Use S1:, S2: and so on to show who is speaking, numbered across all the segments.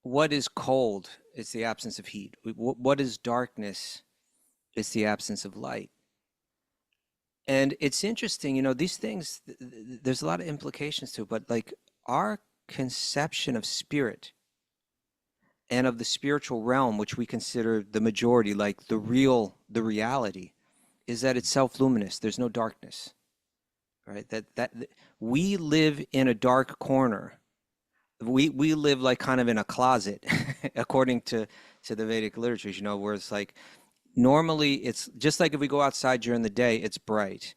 S1: what is cold? It's the absence of heat. What is darkness? It's the absence of light. And it's interesting, these things, there's a lot of implications to it, but like our conception of spirit and of the spiritual realm, which we consider the majority, like the reality, is that it's self-luminous. There's no darkness, right? That we live in a dark corner. We live like kind of in a closet, according to the Vedic literatures, where it's like, normally it's just like if we go outside during the day, it's bright.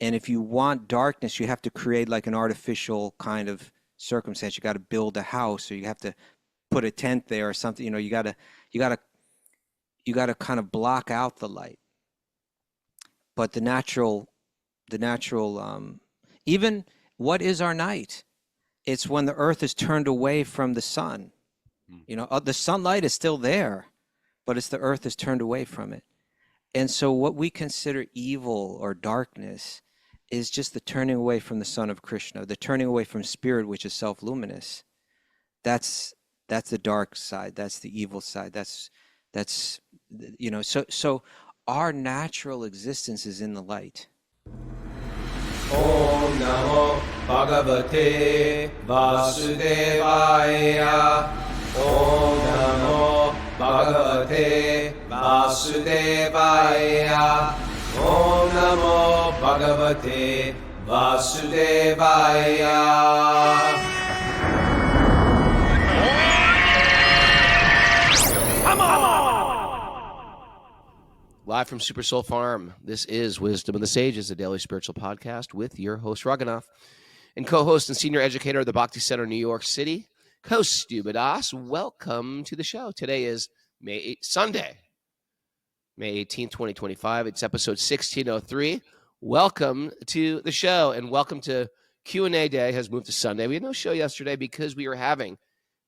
S1: And if you want darkness, you have to create like an artificial kind of circumstance. You got to build a house, or you have to put a tent there or something. You got to kind of block out the light. But the natural, even what is our night? It's when the earth is turned away from the sun. The sunlight is still there, but it's the earth is turned away from it. And so what we consider evil or darkness is just the turning away from the Son of Krishna, the turning away from spirit, which is self-luminous. That's the dark side. That's the evil side. So our natural existence is in the light.
S2: Om Namo Bhagavate Vasudevaya. Om Namo Bhagavate Vasudevaya. Om Namo Bhagavate Vasudevaya.
S3: Live from Super Soul Farm, this is Wisdom of the Sages, a daily spiritual podcast with your host, Raghunath, and co-host and senior educator of the Bhakti Center, New York City, Kaustubha. Welcome to the show. Today is Sunday, May 18th, 2025. It's episode 1603. Welcome to the show, and welcome to Q&A Day has moved to Sunday. We had no show yesterday because we were having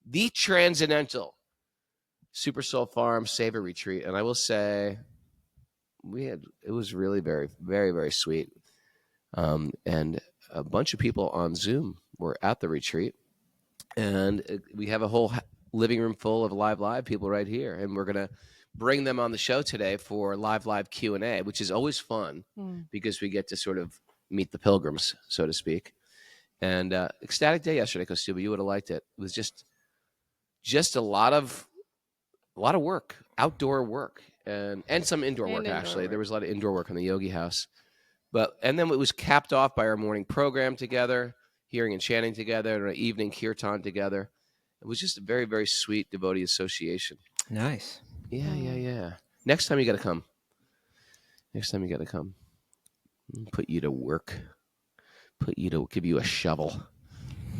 S3: the transcendental Super Soul Farm Savor Retreat, and I will say it was really very, very, very sweet. And a bunch of people on Zoom were at the retreat, and we have a whole living room full of live people right here, and we're going to bring them on the show today for live Q&A, which is always fun because we get to sort of meet the pilgrims, so to speak. And ecstatic day yesterday, Kaustubha. You would have liked it. It was just a lot of work, outdoor work. And some indoor work, actually. There was a lot of indoor work in the Yogi House. And then it was capped off by our morning program together, hearing and chanting together, and an evening kirtan together. It was just a very, very sweet devotee association.
S1: Nice.
S3: Yeah. Next time you got to come. Put you to work. Give you a shovel.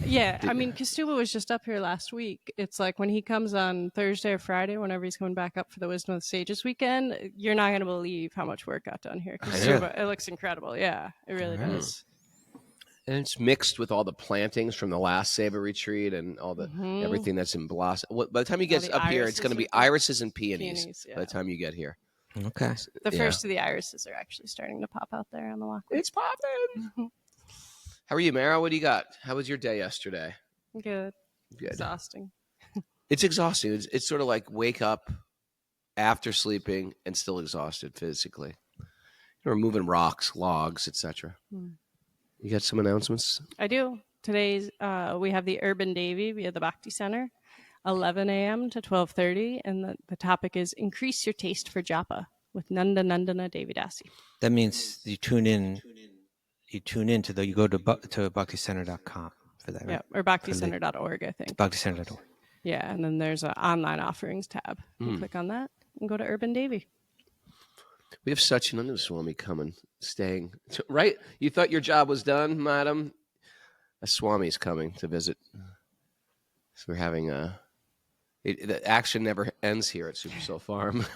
S4: Yeah, I mean, Kaustubha was just up here last week. It's like when he comes on Thursday or Friday, whenever he's coming back up for the Wisdom of the Sages weekend, you're not going to believe how much work got done here. Kaustubha, it looks incredible. Yeah, it really does.
S3: And it's mixed with all the plantings from the last Savor retreat and all the everything that's in blossom. By the time he gets up here, it's going to be irises and peonies. By the time you get here.
S1: Okay.
S4: The first of the irises are actually starting to pop out there on the walkway.
S3: It's popping. How are you, Mara? What do you got? How was your day yesterday?
S4: Good. Exhausting.
S3: It's exhausting. It's sort of like wake up after sleeping and still exhausted physically. We're moving rocks, logs, etc. You got some announcements?
S4: I do. Today's we have the Urban Devi via the Bhakti Center, 11 a.m. to 12:30, and the topic is Increase Your Taste for Japa with Nandana Devidasi.
S1: That means you tune in. You go to bhakticenter.com for that, right?
S4: Yeah, or bhakticenter.org, I think.
S1: Bhakticenter.org.
S4: Yeah, and then there's an online offerings tab. You click on that and go to Urban Devi.
S3: We have Satchidananda Swami coming, staying. Right? You thought your job was done, madam? A Swami's coming to visit. So we're having the action never ends here at Super Soul Farm.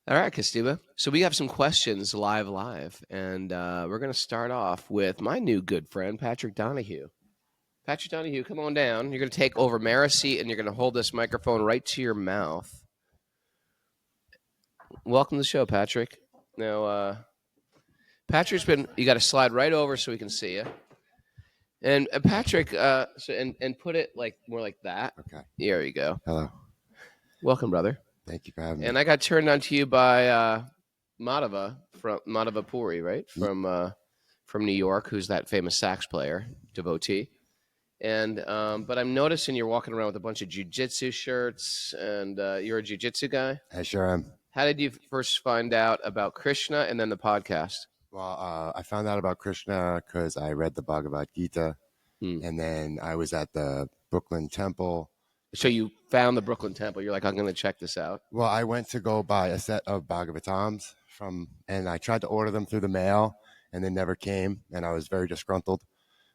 S3: All right, Kaustubha. So we have some questions live, and we're going to start off with my new good friend, Patrick Donahue. Patrick Donahue, come on down. You're going to take over Mara's seat, and you're going to hold this microphone right to your mouth. Welcome to the show, Patrick. Now, Patrick's you got to slide right over so we can see you. And Patrick, and put it like more like that.
S5: Okay.
S3: There you go.
S5: Hello.
S3: Welcome, brother.
S5: Thank you for having me.
S3: And I got turned on to you by Madhava Puri, right? From New York, who's that famous sax player, devotee. And but I'm noticing you're walking around with a bunch of jiu-jitsu shirts, and you're a jiu-jitsu guy.
S5: I sure am.
S3: How did you first find out about Krishna and then the podcast?
S5: Well, I found out about Krishna because I read the Bhagavad Gita, and then I was at the Brooklyn Temple.
S3: So you found the Brooklyn Temple. You're like, I'm going to check this out.
S5: Well, I went to go buy a set of Bhagavatams and I tried to order them through the mail, and they never came, and I was very disgruntled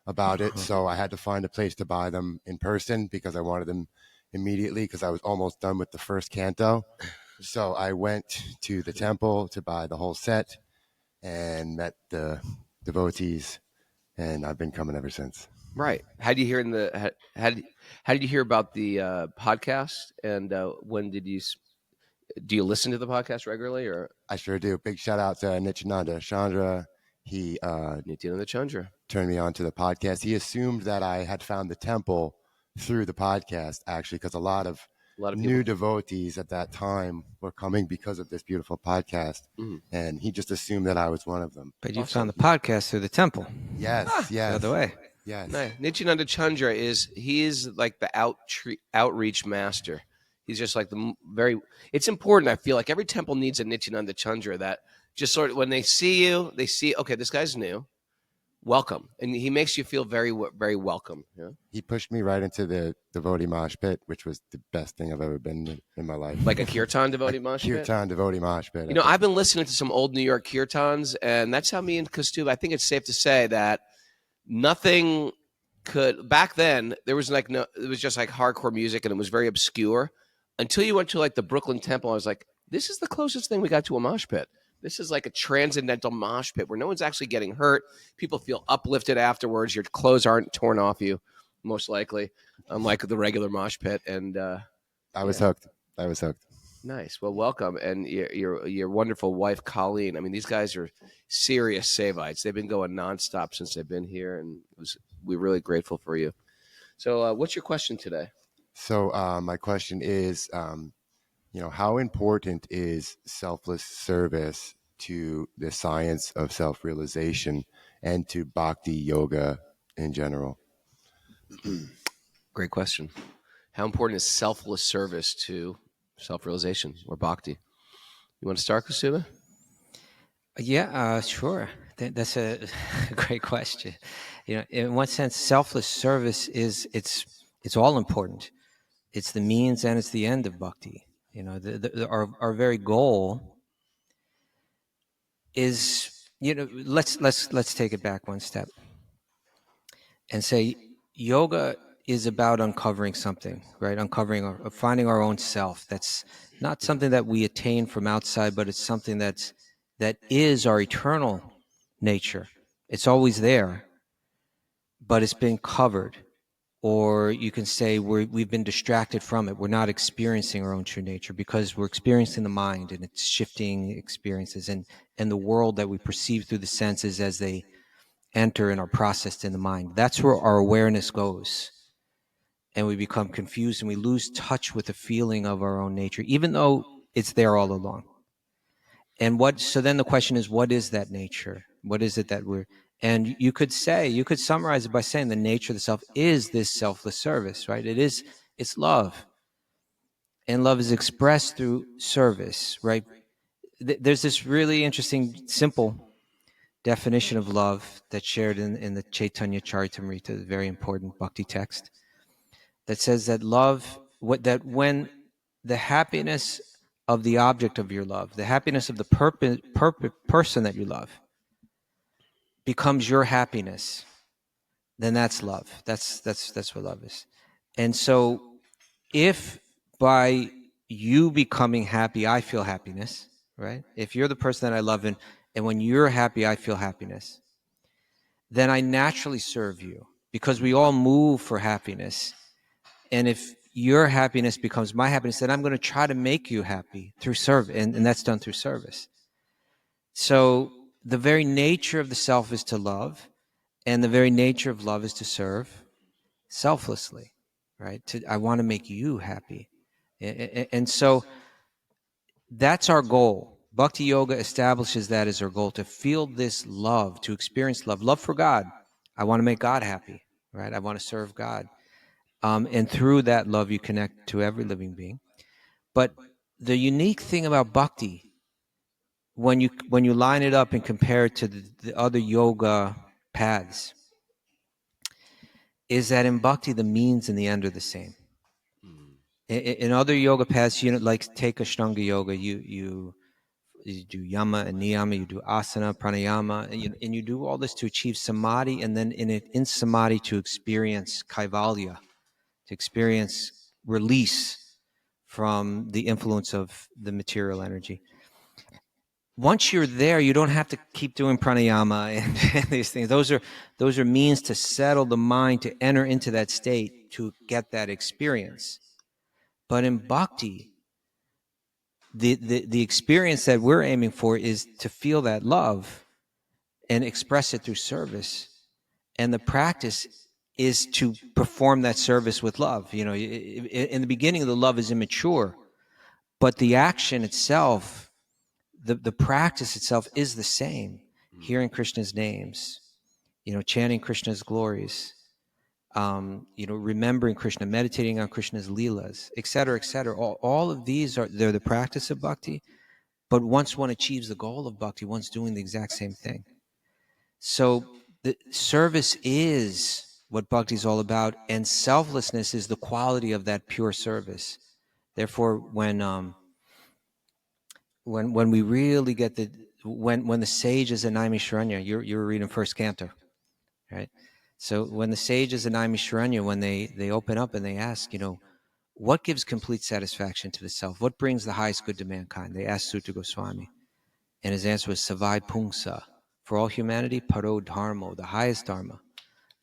S5: about it. So I had to find a place to buy them in person because I wanted them immediately because I was almost done with the first canto. So I went to the temple to buy the whole set and met the devotees, and I've been coming ever since.
S3: Right. How did you hear how did you hear about the podcast? And when did you do you listen to the podcast regularly, or?
S5: I sure do. Big shout out to Nityananda Chandra. He
S3: Nityananda Chandra
S5: turned me on to the podcast. He assumed that I had found the temple through the podcast, actually, because a lot of new devotees at that time were coming because of this beautiful podcast, and he just assumed that I was one of them.
S1: But you found the podcast through the temple.
S5: Yes, yes.
S1: The other way.
S5: Yes.
S3: No, Nityananda Chandra is like the outreach master. He's just like it's important. I feel like every temple needs a Nityananda Chandra that just sort of, when they see you, they see, okay, this guy's new. Welcome. And he makes you feel very, very welcome. Yeah?
S5: He pushed me right into the devotee mosh pit, which was the best thing I've ever been in my life.
S3: Like a kirtan devotee mosh pit?
S5: Kirtan devotee mosh pit.
S3: You know, I've been listening to some old New York kirtans, and that's how me and Kaustubha, I think it's safe to say that nothing could, back then, there was like no, it was just like hardcore music, and it was very obscure. Until you went to like the Brooklyn Temple, I was like, this is the closest thing we got to a mosh pit. This is like a transcendental mosh pit where no one's actually getting hurt. People feel uplifted afterwards. Your clothes aren't torn off you, most likely, unlike the regular mosh pit. And
S5: I was hooked. I was hooked.
S3: Nice. Well, welcome. And your wonderful wife, Colleen. I mean, these guys are serious Savites. They've been going nonstop since they've been here, and we're really grateful for you. So what's your question today?
S5: So my question is, how important is selfless service to the science of self-realization and to bhakti yoga in general?
S3: Great question. How important is selfless service to self-realization or bhakti? You want to start, Kaustubha?
S1: Yeah, sure. That's a great question. You know, in one sense, selfless service it's all important. It's the means and it's the end of bhakti. You know, our very goal is, let's take it back one step and say yoga is about uncovering something, right? Finding our own self. That's not something that we attain from outside, but it's something that is our eternal nature. It's always there, but it's been covered. Or you can say we've been distracted from it. We're not experiencing our own true nature because we're experiencing the mind and its shifting experiences and the world that we perceive through the senses as they enter and are processed in the mind. That's where our awareness goes. And we become confused and we lose touch with the feeling of our own nature, even though it's there all along. And so then the question is, what is that nature? What is it that and you could summarize it by saying the nature of the self is this selfless service, right? It's love. And love is expressed through service, right? There's this really interesting, simple definition of love that's shared in the Chaitanya Charitamrita, a very important bhakti text, that says that when the happiness of the object of your love, the happiness of the person that you love, becomes your happiness, then that's love. That's what love is. And so if by you becoming happy, I feel happiness, right? If you're the person that I love and when you're happy, I feel happiness, then I naturally serve you because we all move for happiness. And if your happiness becomes my happiness, then I'm going to try to make you happy through service. And that's done through service. So the very nature of the self is to love, And the very nature of love is to serve selflessly, right? I want to make you happy. And so that's our goal. Bhakti Yoga establishes that as our goal, to feel this love, to experience love for God. I want to make God happy, right? I want to serve God. And through that love, you connect to every living being. But the unique thing about bhakti, when you line it up and compare it to the other yoga paths, is that in bhakti, the means and the end are the same. In other yoga paths, like take Ashtanga yoga, you do yama and niyama, you do asana, pranayama, and you do all this to achieve samadhi, and then in samadhi to experience kaivalya, to experience release from the influence of the material energy. Once you're there, you don't have to keep doing pranayama and these things. Those are means to settle the mind, to enter into that state, to get that experience. But in bhakti, the experience that we're aiming for is to feel that love and express it through service. And the practice is to perform that service with love. In the beginning, the love is immature, but the action itself, the practice itself is the same. Hearing Krishna's names, chanting Krishna's glories, remembering Krishna, meditating on Krishna's leelas, et cetera, et cetera. All of these they're the practice of bhakti. But once one achieves the goal of bhakti, one's doing the exact same thing. So the service is what bhakti is all about, and selflessness is the quality of that pure service. Therefore, when we really get when the sages at Naimisharanya, you're reading first canto, right? So when the sages at Naimisharanya, when they open up and they ask, what gives complete satisfaction to the self? What brings the highest good to mankind? They asked Sutta Goswami. And his answer was Savai Pungsa. For all humanity, Paro Dharmo, the highest Dharma.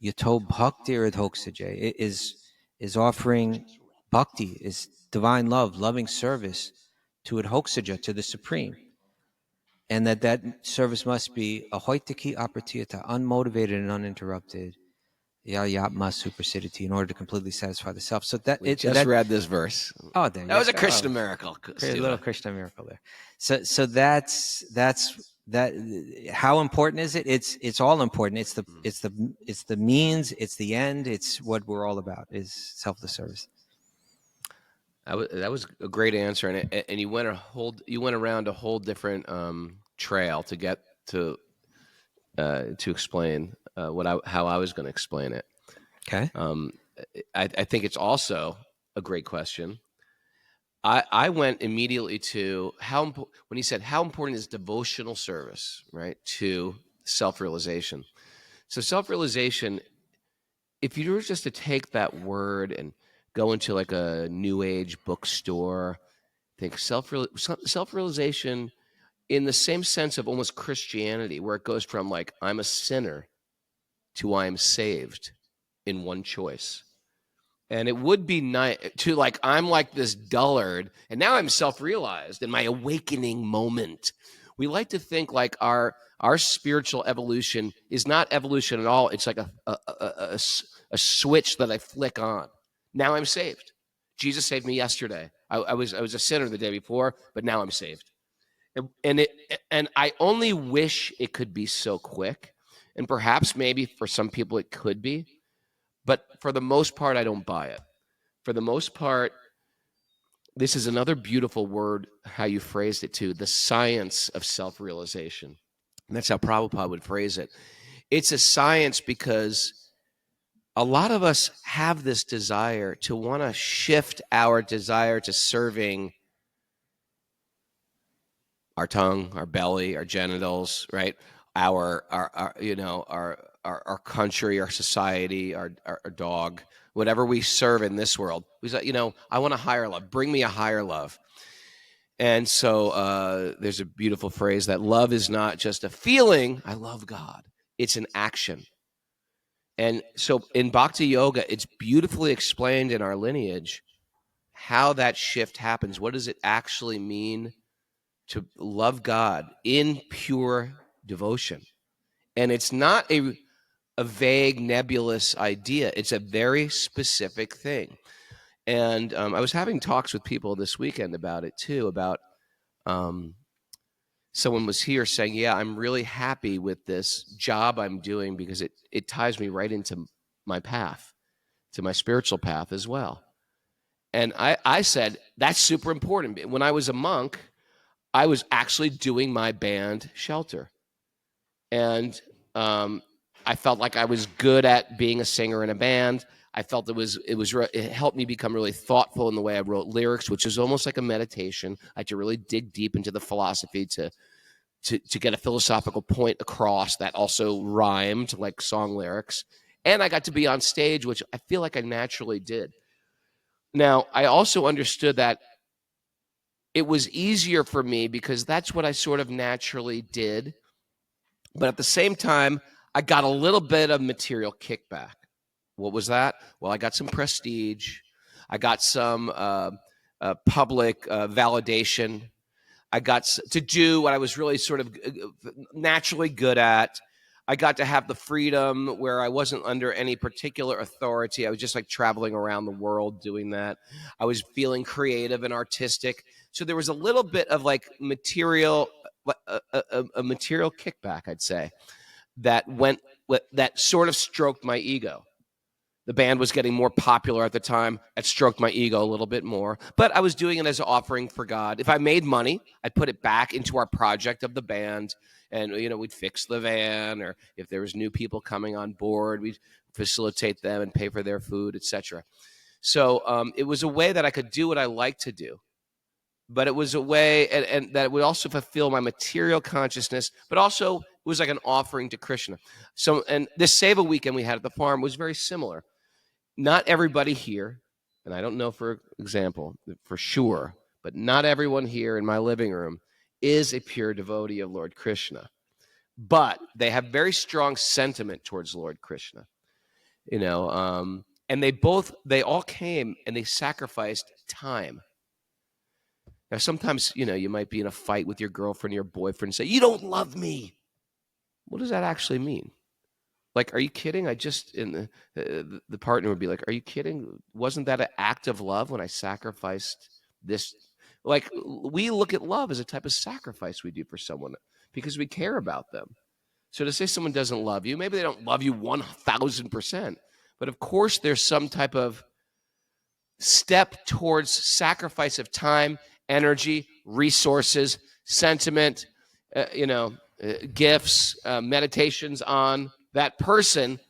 S1: Yato Bhakti Radhoksaje is offering bhakti, is divine love, loving service to Adhoksaja, to the Supreme. And that service must be ahoitaki apratiyata, unmotivated and uninterrupted. Yatma supersidity, in order to completely satisfy the self. So
S3: We just read this verse.
S1: Oh, there
S3: that was a Krishna miracle.
S1: A little Krishna miracle there. So that's that. How important is it? It's all important. It's the means. It's the end. It's what we're all about. Is selfless service.
S3: That was a great answer, and you went around a whole different trail to get to explain how I was going to explain it.
S1: Okay.
S3: I think it's also a great question. I went immediately to when he said how important is devotional service, right, to self-realization. So self-realization, if you were just to take that word and go into like a new age bookstore, think self-realization in the same sense of almost Christianity, where it goes from like I'm a sinner to I am saved in one choice. And it would be nice to like, I'm like this dullard, and now I'm self-realized in my awakening moment. We like to think like our spiritual evolution is not evolution at all. It's like a switch that I flick on. Now I'm saved. Jesus saved me yesterday. I was a sinner the day before, but now I'm saved. And I only wish it could be so quick. And perhaps maybe for some people it could be. But for the most part, I don't buy it. For the most part, this is another beautiful word, how you phrased it too, the science of self-realization. And that's how Prabhupada would phrase it. It's a science because a lot of us have this desire to want to shift our desire to serving our tongue, our belly, our genitals, right? Our country, our society, our dog, whatever we serve in this world. We say, I want a higher love. Bring me a higher love. And so there's a beautiful phrase that love is not just a feeling. I love God. It's an action. And so in Bhakti Yoga, it's beautifully explained in our lineage how that shift happens. What does it actually mean to love God in pure devotion? And it's not a vague, nebulous idea. It's a very specific thing. And I was having talks with people this weekend about it too, about someone was here saying, yeah, I'm really happy with this job I'm doing because it ties me right into my path, to my spiritual path as well. And I said, that's super important. When I was a monk, I was actually doing my band Shelter. And I felt like I was good at being a singer in a band. I felt it helped me become really thoughtful in the way I wrote lyrics, which is almost like a meditation. I had to really dig deep into the philosophy to get a philosophical point across that also rhymed like song lyrics. And I got to be on stage, which I feel like I naturally did. Now, I also understood that it was easier for me because that's what I sort of naturally did. But at the same time, I got a little bit of material kickback. What was that? Well, I got some prestige. I got some public validation. I got to do what I was really sort of naturally good at. I got to have the freedom where I wasn't under any particular authority. I was just like traveling around the world doing that. I was feeling creative and artistic. So there was a little bit of like material, a material kickback, I'd say, that sort of stroked my ego. The band was getting more popular at the time. It stroked my ego a little bit more. But I was doing it as an offering for God. If I made money, I'd put it back into our project of the band. And, we'd fix the van. Or if there was new people coming on board, we'd facilitate them and pay for their food, etc. So it was a way that I could do what I like to do. But it was a way and that would also fulfill my material consciousness, but also it was like an offering to Krishna. So, and this Seva weekend we had at the farm was very similar. Not everybody here, and I don't know for example, for sure, but not everyone here in my living room is a pure devotee of Lord Krishna. But they have very strong sentiment towards Lord Krishna, and they all came and they sacrificed time. Now, sometimes, you might be in a fight with your girlfriend or your boyfriend and say, you don't love me. What does that actually mean? Like, are you kidding? The partner would be like, are you kidding? Wasn't that an act of love when I sacrificed this? Like, we look at love as a type of sacrifice we do for someone because we care about them. So to say someone doesn't love you, maybe they don't love you 1,000%. But of course, there's some type of step towards sacrifice of time, energy, resources, sentiment, gifts, meditations on that person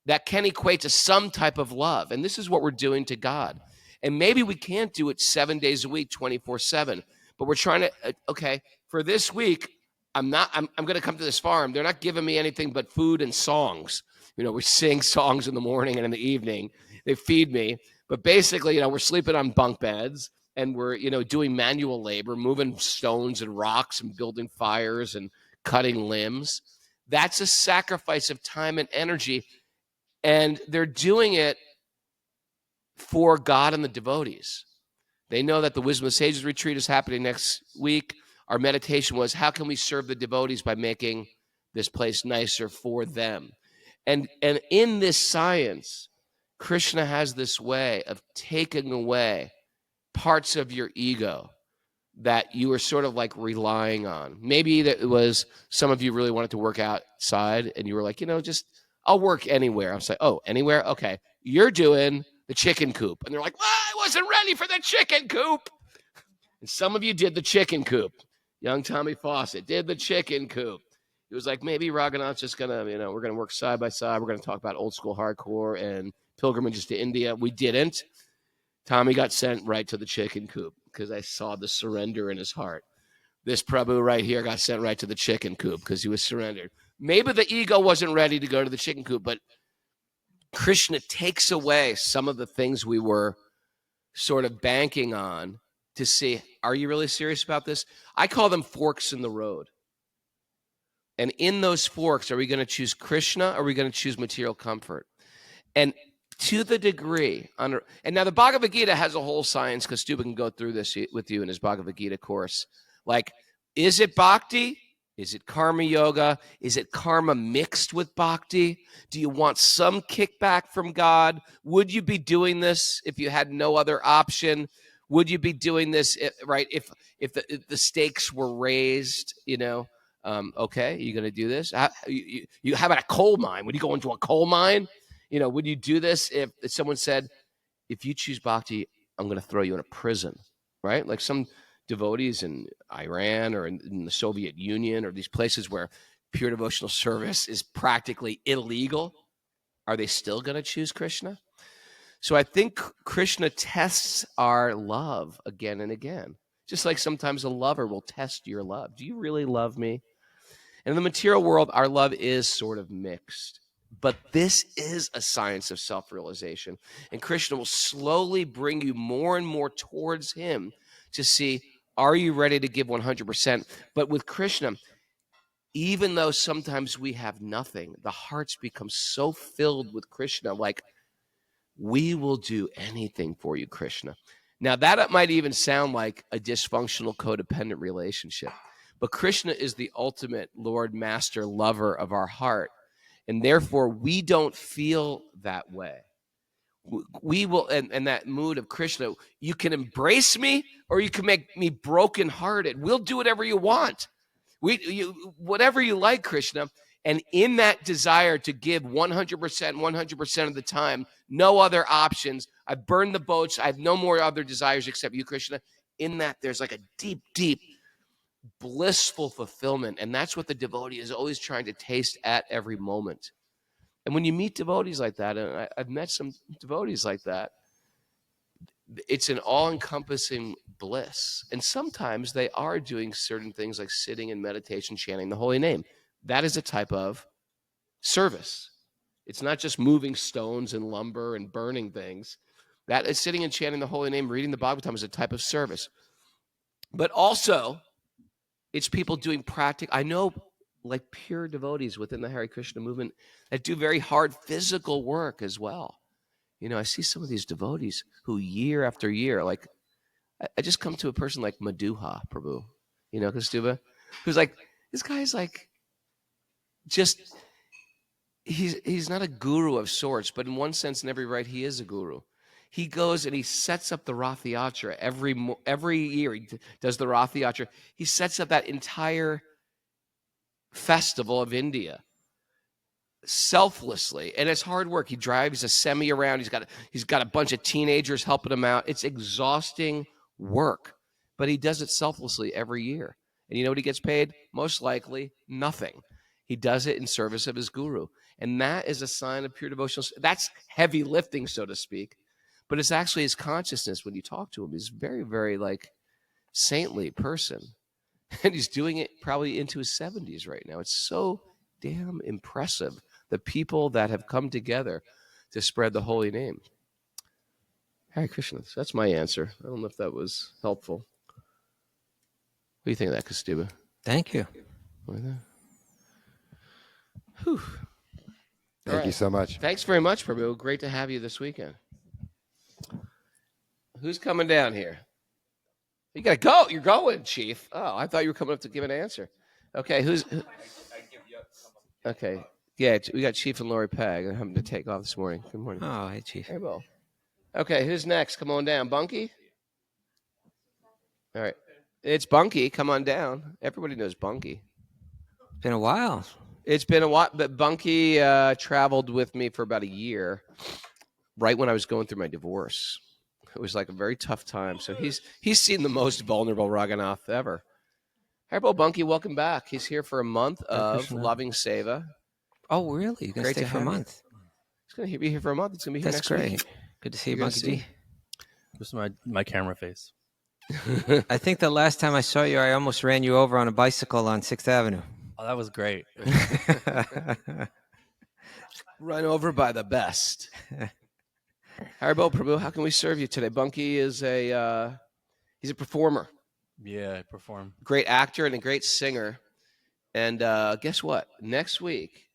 S3: that can equate to some type of love. And this is what we're doing to God. And maybe we can't do it 7 days a week, 24/7, but we're trying to, for this week, I'm going to come to this farm. They're not giving me anything but food and songs. We sing songs in the morning and in the evening. They feed me. But basically, we're sleeping on bunk beds and we're, doing manual labor, moving stones and rocks and building fires and cutting limbs. That's a sacrifice of time and energy. And they're doing it for God and the devotees. They know that the Wisdom of the Sages retreat is happening next week. Our meditation was, how can we serve the devotees by making this place nicer for them? And in this science, Krishna has this way of taking away parts of your ego that you were sort of like relying on. Maybe that it was some of you really wanted to work outside and you were like, I'll work anywhere. I was like, oh, anywhere? Okay. You're doing the chicken coop. And they're like, well, I wasn't ready for the chicken coop. And some of you did the chicken coop. Young Tommy Fawcett did the chicken coop. He was like, maybe Raghunath's just going to, we're going to work side by side. We're going to talk about old school hardcore and pilgrimages to India. We didn't. Tommy got sent right to the chicken coop because I saw the surrender in his heart. This Prabhu right here got sent right to the chicken coop because he was surrendered. Maybe the ego wasn't ready to go to the chicken coop, but Krishna takes away some of the things we were sort of banking on to see, are you really serious about this? I call them forks in the road. And in those forks, are we going to choose Krishna or are we going to choose material comfort? And to the degree, and now the Bhagavad Gita has a whole science, Kaustubha can go through this with you in his Bhagavad Gita course. Like, is it bhakti? Is it karma yoga? Is it karma mixed with bhakti? Do you want some kickback from God? Would you be doing this if you had no other option? Would you be doing this, right, if the stakes were raised, okay, you going to do this? How about a coal mine? Would you go into a coal mine? Would you do this if someone said, if you choose bhakti, I'm going to throw you in a prison, right? Like some devotees in Iran or in the Soviet Union or these places where pure devotional service is practically illegal. Are they still going to choose Krishna? So I think Krishna tests our love again and again, just like sometimes a lover will test your love. Do you really love me? And in the material world, our love is sort of mixed. But this is a science of self-realization. And Krishna will slowly bring you more and more towards him to see, are you ready to give 100%? But with Krishna, even though sometimes we have nothing, the hearts become so filled with Krishna, like, we will do anything for you, Krishna. Now, that might even sound like a dysfunctional codependent relationship. But Krishna is the ultimate Lord, Master, lover of our heart. And therefore, we don't feel that way. We will, and that mood of Krishna, you can embrace me or you can make me brokenhearted. We'll do whatever you want. Whatever you like, Krishna. And in that desire to give 100% of the time, no other options. I've burned the boats. I have no more other desires except you, Krishna. In that, there's like a deep, deep, blissful fulfillment. And that's what the devotee is always trying to taste at every moment. And when you meet devotees like that, and I've met some devotees like that, it's an all-encompassing bliss. And sometimes they are doing certain things like sitting in meditation, chanting the holy name. That is a type of service. It's not just moving stones and lumber and burning things. That is sitting and chanting the holy name, reading the Bhagavatam is a type of service. But also, it's people doing practical. I know like pure devotees within the Hare Krishna movement that do very hard physical work as well. I see some of these devotees who year after year, like I just come to a person like Madhuha Prabhu, Kaustubha, who's like, this guy's like, just, he's not a guru of sorts, but in one sense, in every right, he is a guru. He goes and he sets up the Rath Yatra every year. He does the Rath Yatra. He sets up that entire festival of India selflessly, and it's hard work. He drives a semi around. He's got a bunch of teenagers helping him out. It's exhausting work, but he does it selflessly every year. And you know what he gets paid? Most likely nothing. He does it in service of his guru, and that is a sign of pure devotional. That's heavy lifting, so to speak, but it's actually his consciousness. When you talk to him, he's very, very like saintly person, and he's doing it probably into his 70s right now. It's so damn impressive, the people that have come together to spread the holy name. Hare Krishna. That's my answer. I don't know if that was helpful. What do you think of that, Kaustubha?
S1: Thank you.
S3: Whew.
S5: Thank you so much.
S3: Thanks very much, Prabhu. Great to have you this weekend. Who's coming down here? You got to go. You're going, Chief. Oh, I thought you were coming up to give an answer. Okay, Okay. Yeah, we got Chief and Lori Peg. I'm having to take off this morning. Good morning.
S1: Oh, hey, Chief.
S3: Hey, Bo. Okay, who's next? Come on down. Bunky? All right. It's Bunky. Come on down. Everybody knows Bunky.
S1: It's been a while.
S3: It's been a while, but Bunky traveled with me for about a year, right when I was going through my divorce. It was like a very tough time. So he's seen the most vulnerable Raghunath ever. Harpo Bunky, welcome back. He's here for a month of loving seva.
S1: Oh, really? You're going to stay for a month?
S3: He's going to be here for a month. It's going to be here next week.
S1: That's great. Good to see you, Bunky G.
S6: This is my camera face.
S1: I think the last time I saw you, I almost ran you over on a bicycle on 6th Avenue.
S6: Oh, that was great.
S3: Run over by the best. Harbo Prabhu, how can we serve you today? Bunky is he's a performer.
S6: Yeah, I perform.
S3: Great actor and a great singer. And guess what? Next week,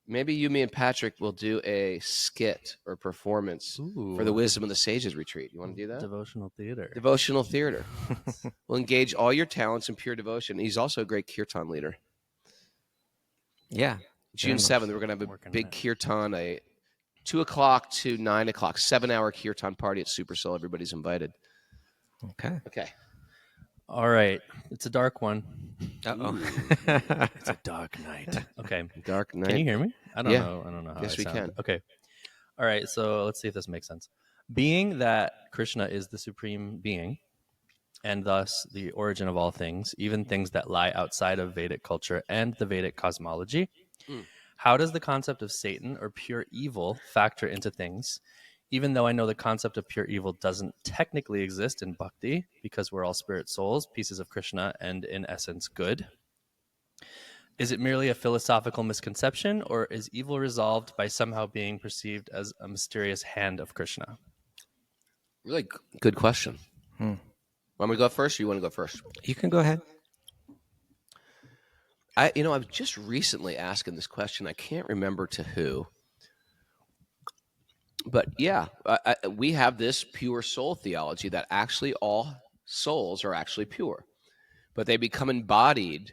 S3: Maybe you, me, and Patrick will do a skit or performance for the
S6: Ooh.
S3: Wisdom of the Sages retreat. You want to do that?
S6: Devotional theater.
S3: Devotional theater. We'll engage all your talents in pure devotion. He's also a great kirtan leader.
S1: Yeah.
S3: June 7th, we're going to have a
S6: Working on
S3: big
S6: it.
S3: kirtan, a 2 o'clock to 9 o'clock, 7-hour kirtan party at Super Soul. Everybody's invited.
S1: Okay.
S3: Okay.
S6: All right. It's a dark one.
S1: Uh-oh.
S6: It's a dark night. Okay.
S3: Dark night.
S6: Can you hear me? I don't
S3: Yeah.
S6: know. I don't know how
S3: Yes,
S6: I
S3: we
S6: sound.
S3: can.
S6: Okay. All right. So let's see if this makes sense. Being that Krishna is the supreme being, and thus the origin of all things, even things that lie outside of Vedic culture and the Vedic cosmology, how does the concept of Satan or pure evil factor into things? Even though I know the concept of pure evil doesn't technically exist in Bhakti, because we're all spirit souls, pieces of Krishna, and in essence good. Is it merely a philosophical misconception, or is evil resolved by somehow being perceived as a mysterious hand of Krishna?
S3: Really good question.
S1: Hmm.
S3: Want me to go first, or you want to go first?
S1: You can go ahead.
S3: I was just recently asking this question. I can't remember to who. But yeah, we have this pure soul theology that actually all souls are actually pure, but they become embodied.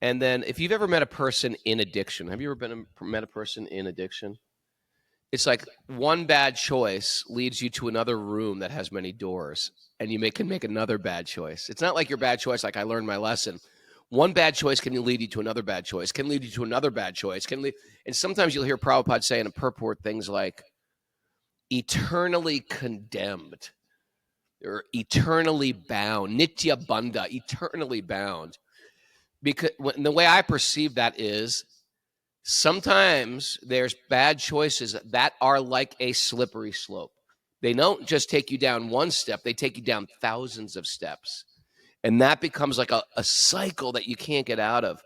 S3: And then if you've ever met a person in addiction, have you ever met a person in addiction? It's like one bad choice leads you to another room that has many doors, and you can make another bad choice. It's not like your bad choice, like I learned my lesson. One bad choice can lead you to another bad choice, can lead you to another bad choice, and sometimes you'll hear Prabhupada say in a purport things like, eternally condemned or eternally bound, nitya bandha, eternally bound. Because the way I perceive that is sometimes there's bad choices that are like a slippery slope. They don't just take you down one step, they take you down thousands of steps. And that becomes like a cycle that you can't get out of.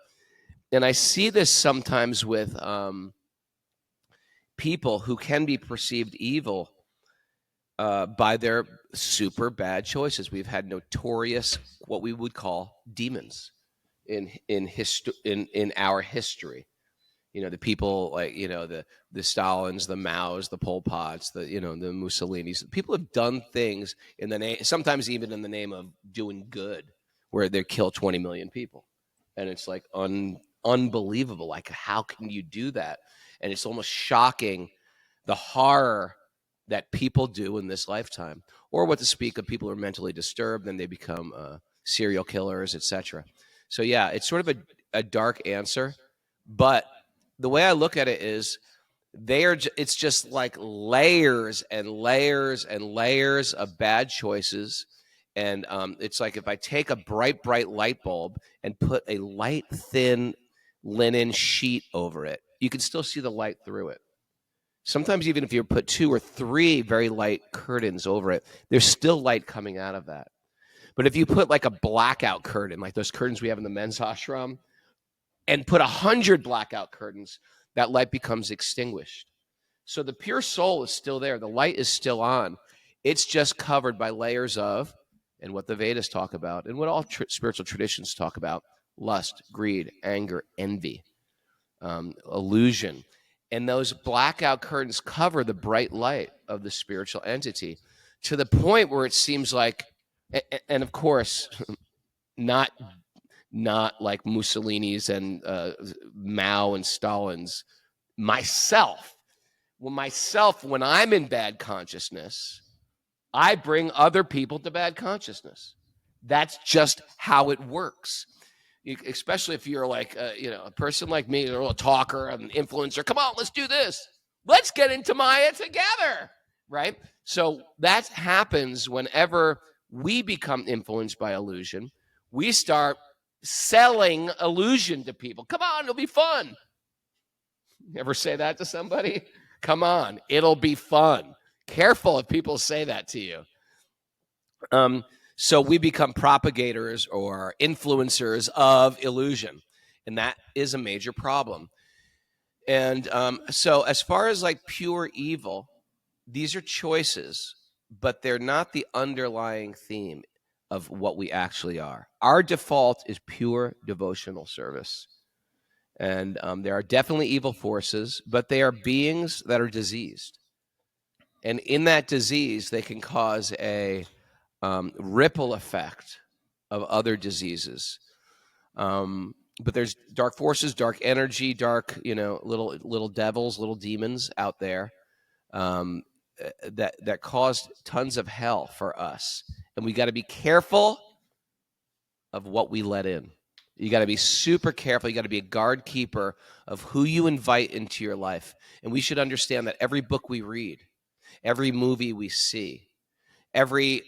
S3: And I see this sometimes with people who can be perceived evil by their super bad choices. We've had notorious, what we would call demons in our history. The people like the Stalins, the Maos, the Pol Pots, the Mussolinis. People have done things in the name, sometimes even in the name of doing good, where they kill 20 million people, and it's like unbelievable. Like, how can you do that? And it's almost shocking the horror that people do in this lifetime, or what to speak of people who are mentally disturbed and they become serial killers, etc. So yeah, it's sort of a dark answer, but the way I look at it is it's just like layers and layers and layers of bad choices. And it's like if I take a bright light bulb and put a light, thin linen sheet over it, you can still see the light through it. Sometimes even if you put 2 or 3 very light curtains over it, there's still light coming out of that. But if you put like a blackout curtain, like those curtains we have in the men's ashram, and put 100 blackout curtains, that light becomes extinguished. So the pure soul is still there. The light is still on. It's just covered by layers of, and what the Vedas talk about, and what all spiritual traditions talk about, lust, greed, anger, envy, illusion. And those blackout curtains cover the bright light of the spiritual entity to the point where it seems like, and of course, not like Mussolini's and Mao and Stalin's. Myself, when I'm in bad consciousness, I bring other people to bad consciousness. That's just how it works. Especially if you're like, a person like me, or a talker, an influencer. Come on, let's do this. Let's get into Maya together, right? So that happens whenever we become influenced by illusion. We start selling illusion to people. Come on, it'll be fun. You ever say that to somebody? Come on, it'll be fun. Careful if people say that to you. So we become propagators or influencers of illusion, and that is a major problem. And so as far as like pure evil, these are choices, but they're not the underlying theme of what we actually are. Our default is pure devotional service. And there are definitely evil forces, but they are beings that are diseased. And in that disease, they can cause a ripple effect of other diseases. But there's dark forces, dark energy, dark, little devils, little demons out there that caused tons of hell for us. And we got to be careful of what we let in. You got to be super careful. You got to be a guard keeper of who you invite into your life. And we should understand that every book we read, every movie we see, every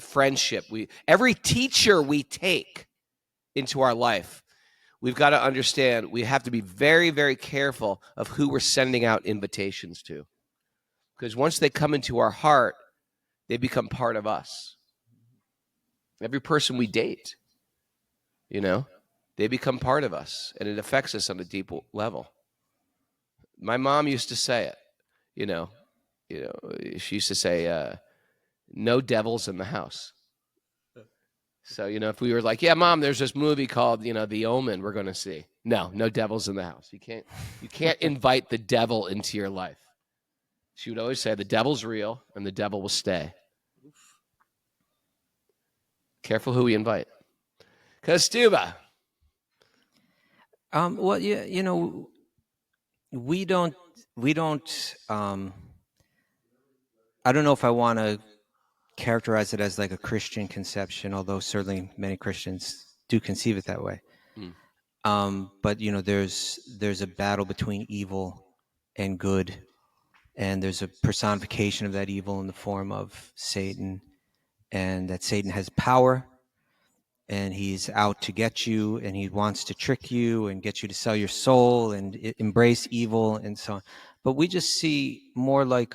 S3: friendship, every teacher we take into our life, we've got to understand we have to be very, very careful of who we're sending out invitations to. Because once they come into our heart, they become part of us. Every person we date, they become part of us, and it affects us on a deep level. My mom used to say it, she used to say, no devils in the house. So, if we were like, yeah, Mom, there's this movie called, The Omen we're going to see. No devils in the house. You can't invite the devil into your life. She would always say the devil's real and the devil will stay. Careful who we invite. Kaustubha.
S1: Well, yeah, we don't. I don't know if I want to characterize it as like a Christian conception, although certainly many Christians do conceive it that way. But there's a battle between evil and good, and there's a personification of that evil in the form of Satan, and that Satan has power, and he's out to get you, and he wants to trick you and get you to sell your soul and embrace evil and so on. But we just see more like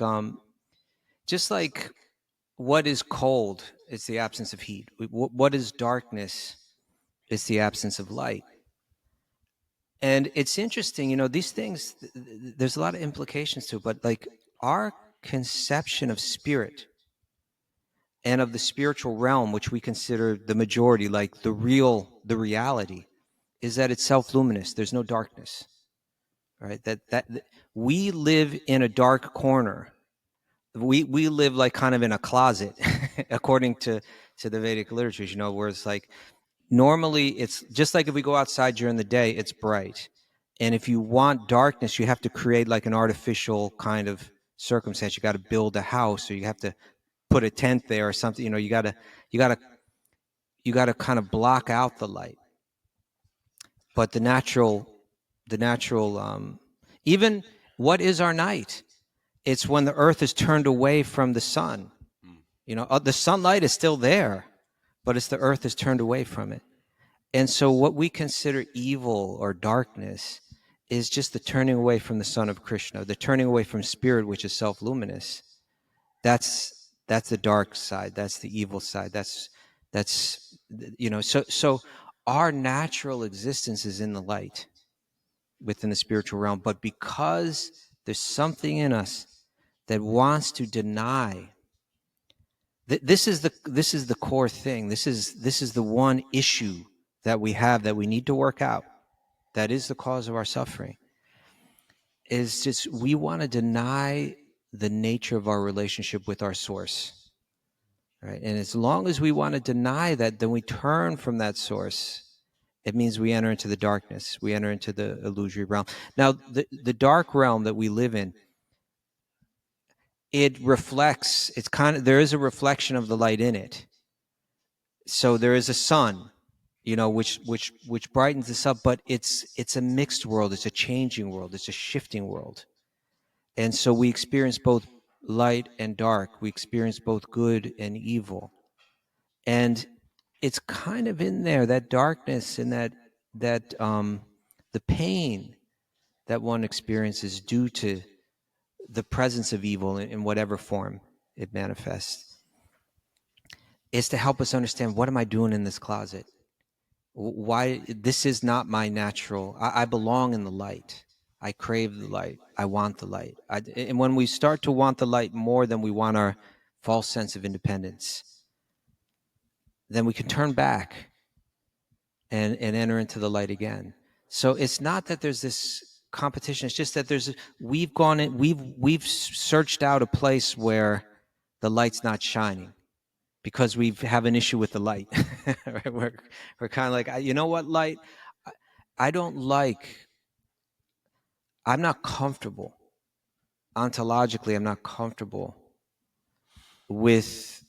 S1: just like what is cold is the absence of heat. What is darkness is the absence of light. And it's interesting, these things, there's a lot of implications to it, but like our conception of spirit and of the spiritual realm, which we consider the majority, like the reality, is that it's self-luminous. There's no darkness, right? That we live in a dark corner. We live like kind of in a closet, according to the Vedic literatures, where it's like, normally it's just like if we go outside during the day, it's bright. And if you want darkness, you have to create like an artificial kind of circumstance. You got to build a house, or you have to put a tent there or something. You got to kind of block out the light. But the natural, even what is our night? It's when the earth is turned away from the sun. The sunlight is still there, but it's the earth is turned away from it. And so what we consider evil or darkness is just the turning away from the Son of Krishna, the turning away from spirit, which is self-luminous. That's the dark side. That's the evil side. So our natural existence is in the light within the spiritual realm. But because there's something in us that wants to deny, this is the core thing. This is the one issue that we have that we need to work out. That is the cause of our suffering. Is just we want to deny the nature of our relationship with our source, right? And as long as we want to deny that, then we turn from that source. It means we enter into the darkness. We enter into the illusory realm. Now, the dark realm that we live in, it reflects. There is a reflection of the light in it. So there is a sun, which brightens this up, but it's a mixed world. It's a changing world. It's a shifting world. And so we experience both light and dark. We experience both good and evil. And it's kind of in there, that darkness and that the pain that one experiences due to the presence of evil in whatever form it manifests, is to help us understand, what am I doing in this closet? Why this is not my natural. I belong in the light. I crave the light. I want the light. And when we start to want the light more than we want our false sense of independence, then we can turn back and enter into the light again. So it's not that there's this competition. It's just that we've gone in, we've searched out a place where the light's not shining because we have an issue with the light. Right? We're kind of like, you know what, light? I don't like. I'm not comfortable. Ontologically, I'm not comfortable with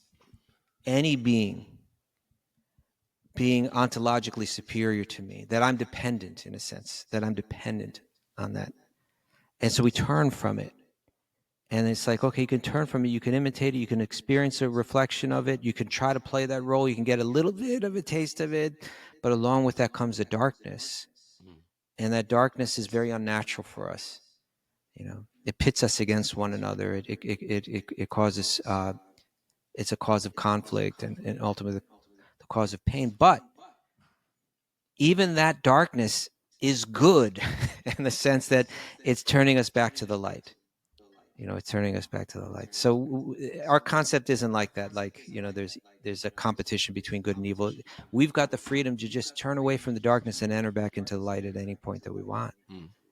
S1: any being ontologically superior to me, that I'm dependent, in a sense, that I'm dependent on that. And so we turn from it. And it's like, okay, you can turn from it, you can imitate it, you can experience a reflection of it, you can try to play that role, you can get a little bit of a taste of it, but along with that comes a darkness. And that darkness is very unnatural for us. You know, it pits us against one another. It causes, it's a cause of conflict and ultimately the cause of pain. But even that darkness is good in the sense that it's turning us back to the light. You know, it's turning us back to the light. So our concept isn't like that. Like, you know, there's a competition between good and evil. We've got the freedom to just turn away from the darkness and enter back into the light at any point that we want.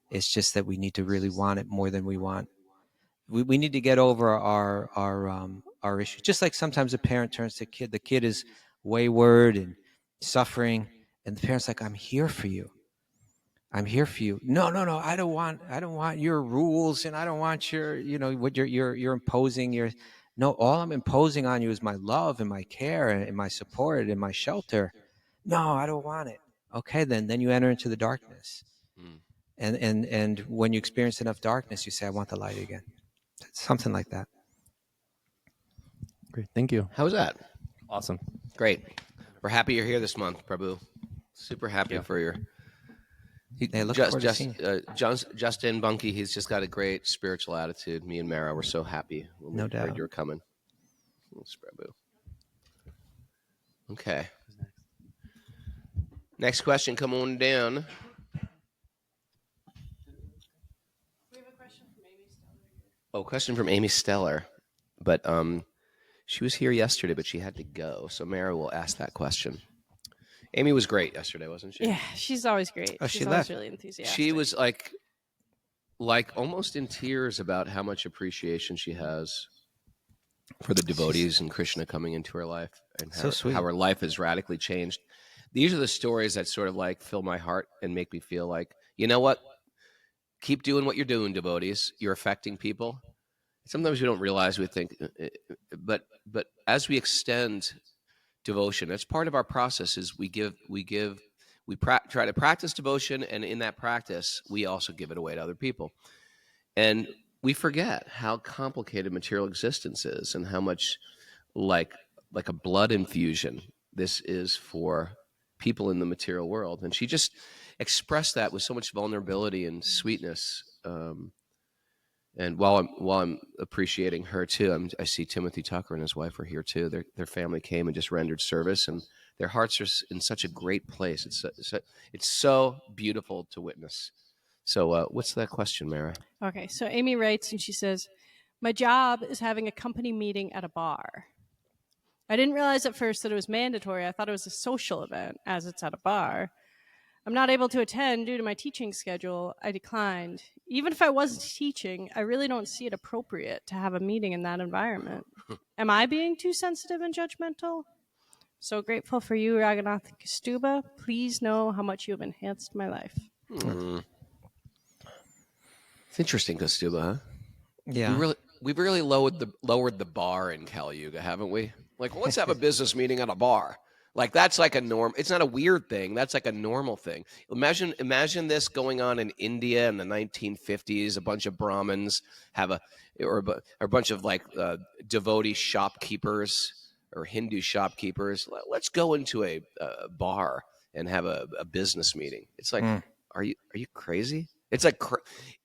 S1: It's just that we need to really want it more than we want. We need to get over our issues. Just like sometimes a parent turns to a kid, the kid is wayward and suffering, and the parent's like, "I'm here for you. I'm here for you." No, I don't want your rules, and I don't want your, you know, what you're imposing. No, all I'm imposing on you is my love and my care and my support and my shelter. No, I don't want it. Okay, then you enter into the darkness. And when you experience enough darkness, you say, I want the light again. Something like that.
S6: Great. Thank you.
S3: How was that?
S6: Awesome.
S3: Great. We're happy you're here this month, Prabhu. Super happy for your. Justin Bunky, he's just got a great spiritual attitude. Me and Mara were so happy when we heard you were coming. Thanks, Prabhu. Okay. Next question, come on down.
S4: We have a question from Amy Steller.
S3: Oh, question from Amy Steller. But she was here yesterday, but she had to go. So Mara will ask that question. Amy was great yesterday, wasn't she?
S4: Yeah, she's always great.
S1: Oh,
S4: she's
S1: she
S4: always
S1: left.
S4: really enthusiastic.
S3: She was like almost in tears about how much appreciation she has for the devotees and Krishna coming into her life and
S1: So sweet.
S3: how her life has radically changed. These are the stories that sort of like fill my heart and make me feel like, you know what? Keep doing what you're doing, devotees. You're affecting people. Sometimes we don't realize, we think, but as we extend devotion, it's part of our process. Is we try to practice devotion, and in that practice, we also give it away to other people. And we forget how complicated material existence is, and how much like a blood infusion this is for people in the material world. And she just expressed that with so much vulnerability and sweetness. And while I'm appreciating her too, I see Timothy Tucker and his wife are here too. Their family came and just rendered service, and their hearts are in such a great place. It's so beautiful to witness. So what's that question, Mara?
S4: Okay, so Amy writes and she says, my job is having a company meeting at a bar. I didn't realize at first that it was mandatory. I thought it was a social event, as it's at a bar. I'm not able to attend due to my teaching schedule. I declined. Even if I wasn't teaching, I really don't see it appropriate to have a meeting in that environment. Am I being too sensitive and judgmental? So grateful for you, Raghunath and Kaustubha. Please know how much you have enhanced my life.
S3: It's interesting, Kaustubha, huh?
S1: Yeah.
S3: We've really lowered the bar in Kali Yuga, haven't we? Like, well, let's have a business meeting at a bar. Like, that's like a norm. It's not a weird thing. That's like a normal thing. Imagine this going on in India in the 1950s. A bunch of Brahmins or a bunch of like devotee shopkeepers or Hindu shopkeepers. Let's go into a bar and have a business meeting. It's like, are you crazy? It's like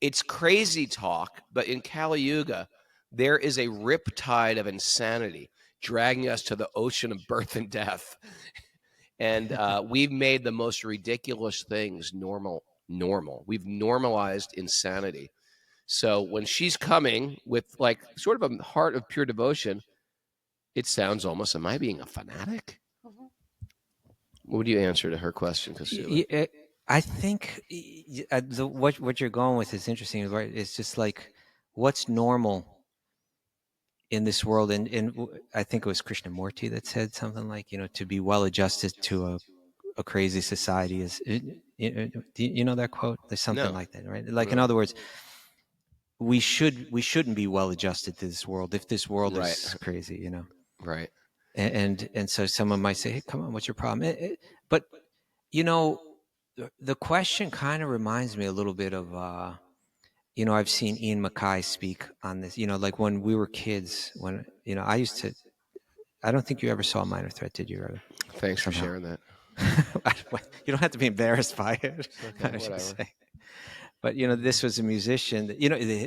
S3: it's crazy talk. But in Kali Yuga, there is a riptide of insanity dragging us to the ocean of birth and death. And we've made the most ridiculous things normal. We've normalized insanity. So when she's coming with like sort of a heart of pure devotion, it sounds almost, am I being a fanatic? What would you answer to her question, Kaustubha?
S1: I think what you're going with is interesting, right? It's just like what's normal in this world, and I think it was Krishnamurti that said something like, to be well adjusted to a crazy society is. Do you know that quote? There's something
S3: No.
S1: like that, right? Like in
S3: No.
S1: other words, we shouldn't be well adjusted to this world if this world
S3: Right.
S1: is crazy,
S3: Right.
S1: And so someone might say, hey, come on, what's your problem? But you know the question kind of reminds me a little bit of I've seen Ian Mackay speak on this, like when we were kids, when I don't think you ever saw Minor Threat, did you, ever?
S3: Thanks for
S1: Somehow.
S3: sharing that.
S1: You don't have to be embarrassed by it.
S3: Okay,
S1: I should
S3: whatever.
S1: say. But this was a musician that,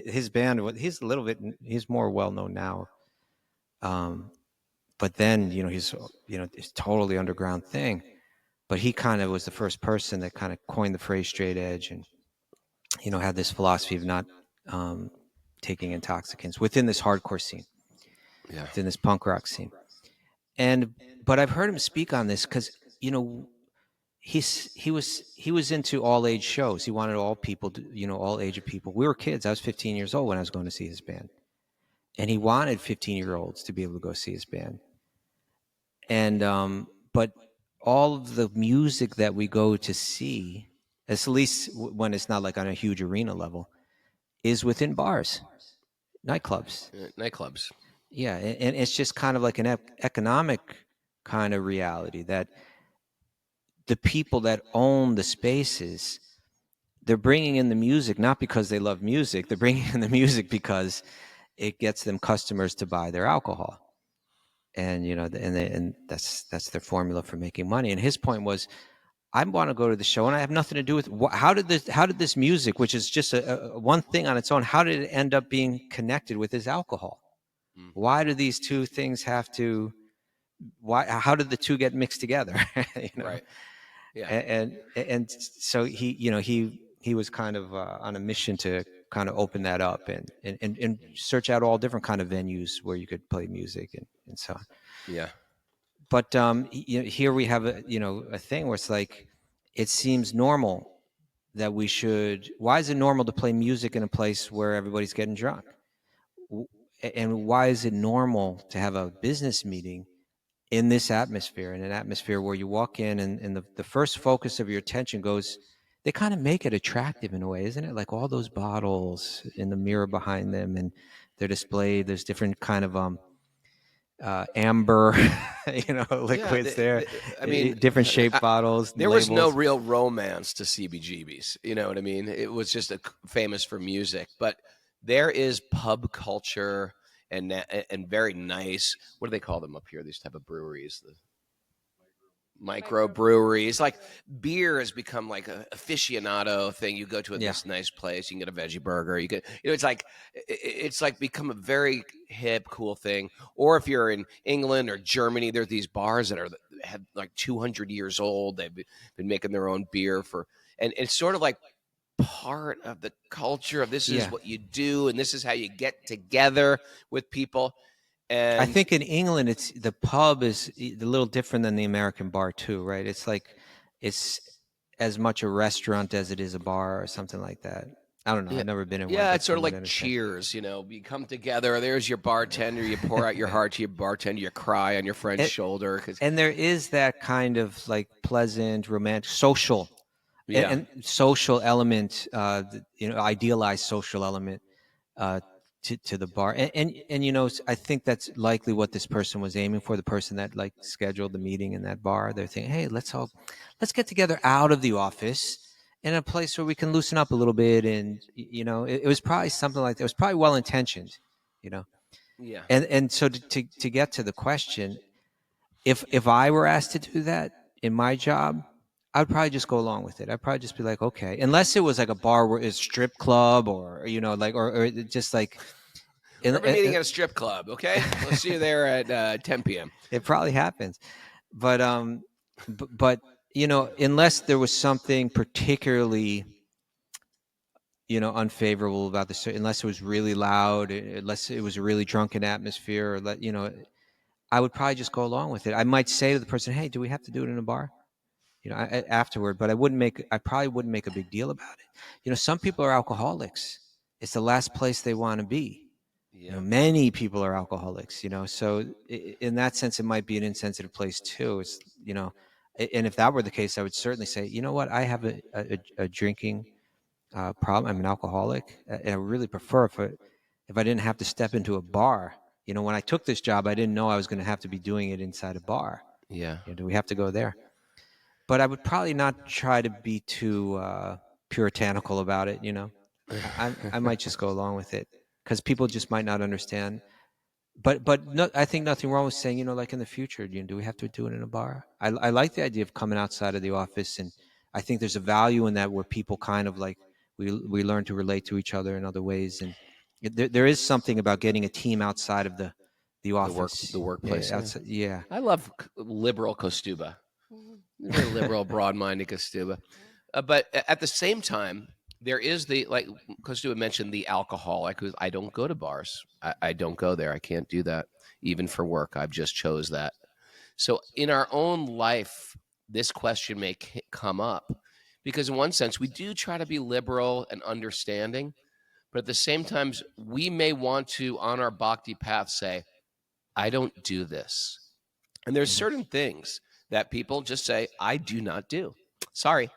S1: his band, he's a little bit, he's more well known now. But then, he's it's totally underground thing. But he kind of was the first person that kind of coined the phrase straight edge, and had this philosophy of not taking intoxicants within this hardcore scene, within this punk rock scene. But I've heard him speak on this because he was into all age shows. He wanted all people, all age of people. We were kids. I was 15 years old when I was going to see his band, and he wanted 15-year-olds to be able to go see his band. And but all of the music that we go to see, at least when it's not like on a huge arena level, is within bars, nightclubs.
S3: Nightclubs.
S1: Yeah, and it's just kind of like an economic kind of reality that the people that own the spaces, they're bringing in the music not because they love music. They're bringing in the music because it gets them customers to buy their alcohol. And and that's their formula for making money. And his point was, I want to go to the show, and I have nothing to do with how did this music, which is just a one thing on its own, how did it end up being connected with his alcohol? Why do these two things have to? How did the two get mixed together?
S3: Right. Yeah.
S1: And so he was kind of on a mission to kind of open that up and search out all different kind of venues where you could play music and so on.
S3: Yeah.
S1: But here we have a thing where it's like, it seems normal that we should. Why is it normal to play music in a place where everybody's getting drunk? And why is it normal to have a business meeting in this atmosphere, in an atmosphere where you walk in and the first focus of your attention goes, they kind of make it attractive in a way, isn't it? Like all those bottles in the mirror behind them, and they're displayed. There's different kind of amber, liquids there.
S3: I mean,
S1: different shaped bottles.
S3: There
S1: labels.
S3: was no real romance to CBGBs. You know what I mean? It was just famous for music, but there is pub culture and very nice. What do they call them up here? These type of breweries, the microbreweries. Like beer has become like a aficionado thing. You go to this nice place, you can get a veggie burger. You get, it's like become a very hip, cool thing. Or if you're in England or Germany, there's these bars that have like 200 years old. They've been making their own beer and it's sort of like part of the culture of this is what you do, and this is how you get together with people. And
S1: I think in England, the pub is a little different than the American bar too, right? It's like it's as much a restaurant as it is a bar or something like that. I don't know. I've never been in one.
S3: Yeah, it's sort of like Cheers. You come together. There's your bartender. You pour out your heart to your bartender. You cry on your friend's shoulder.
S1: And there is that kind of like pleasant, romantic, social.
S3: Yeah.
S1: And social element, idealized social element to the bar. And I think that's likely what this person was aiming for, the person that like scheduled the meeting in that bar. They're thinking, hey, let's get together out of the office in a place where we can loosen up a little bit. And, it was probably something like that. It was probably well-intentioned,
S3: Yeah.
S1: And so to get to the question, if I were asked to do that in my job, I'd probably just go along with it. I'd probably just be like, okay, unless it was like a bar where it's strip club or or just like.
S3: We're meeting at a strip club, okay? We'll see you there at 10 p.m.
S1: It probably happens, but unless there was something particularly, unfavorable about unless it was really loud, unless it was a really drunken atmosphere, or I would probably just go along with it. I might say to the person, hey, do we have to do it in a bar? afterward, but I probably wouldn't make a big deal about it. Some people are alcoholics. It's the last place they want to be.
S3: Yeah.
S1: Many people are alcoholics, so in that sense, it might be an insensitive place too. And if that were the case, I would certainly say, you know what, I have a drinking problem. I'm an alcoholic, and I really prefer if I didn't have to step into a bar. When I took this job, I didn't know I was going to have to be doing it inside a bar.
S3: Yeah.
S1: Do we have to go there? But I would probably not try to be too puritanical about it. I might just go along with it because people just might not understand. But no, I think nothing wrong with saying, like in the future, do we have to do it in a bar? I like the idea of coming outside of the office, and I think there's a value in that where people kind of like we learn to relate to each other in other ways, and there is something about getting a team outside of the office,
S3: the workplace.
S1: Yeah, yeah.
S3: I love liberal Kaustubha. Very liberal, broad-minded Kaustubha. But at the same time, there is like Kaustubha mentioned, the alcoholic who's, I don't go to bars. I don't go there. I can't do that even for work. I've just chose that. So in our own life, this question may come up because in one sense, we do try to be liberal and understanding, but at the same time, we may want to, on our bhakti path, say, I don't do this. And there's certain things that people just say, I do not do. Sorry,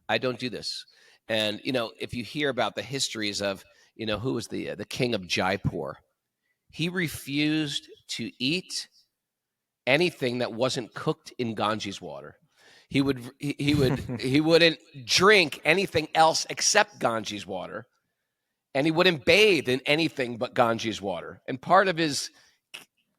S3: I don't do this. And, if you hear about the histories of, who was the king of Jaipur, he refused to eat anything that wasn't cooked in Ganges water. He wouldn't drink anything else except Ganges water. And he wouldn't bathe in anything but Ganges water. And part of his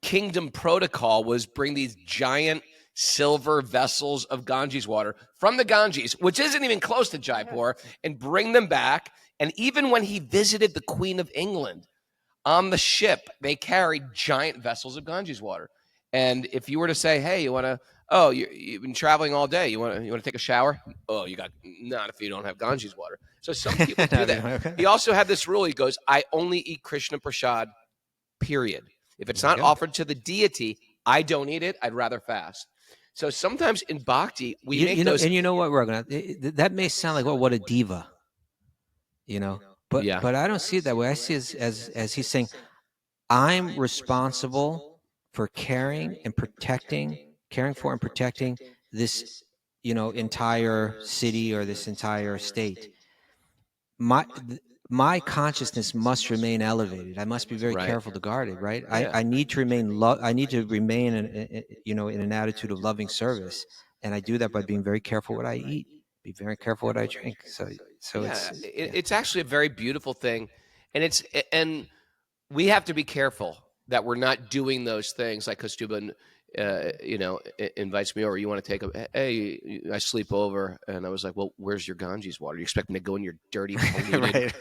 S3: kingdom protocol was bring these giant silver vessels of Ganges water from the Ganges, which isn't even close to Jaipur, and bring them back. And even when he visited the Queen of England on the ship, they carried giant vessels of Ganges water. And if you were to say, hey, you want to, you've been traveling all day, you want to take a shower? Oh, you got, not if you don't have Ganges water. So some people do that. He also had this rule. He goes, I only eat Krishna Prasad, period. If it's not offered to the deity, I don't eat it. I'd rather fast. So sometimes in bhakti, we make those.
S1: And you know what, Raghunath? That may sound like, what a diva, But but I don't see it that way. I see it as he's saying, I'm responsible for caring for and protecting this, entire city or this entire state. My consciousness must remain elevated. I must be very careful to guard it. Right.
S3: Yeah.
S1: I need to remain. I need to remain in an attitude of loving service, and I do that by being very careful what I eat, be very careful what I drink. So
S3: it's actually a very beautiful thing, and we have to be careful that we're not doing those things like Kaustubha, invites me over. You want to take hey, I sleep over. And I was like, well, where's your Ganges water? You expect me to go in your dirty, polluted,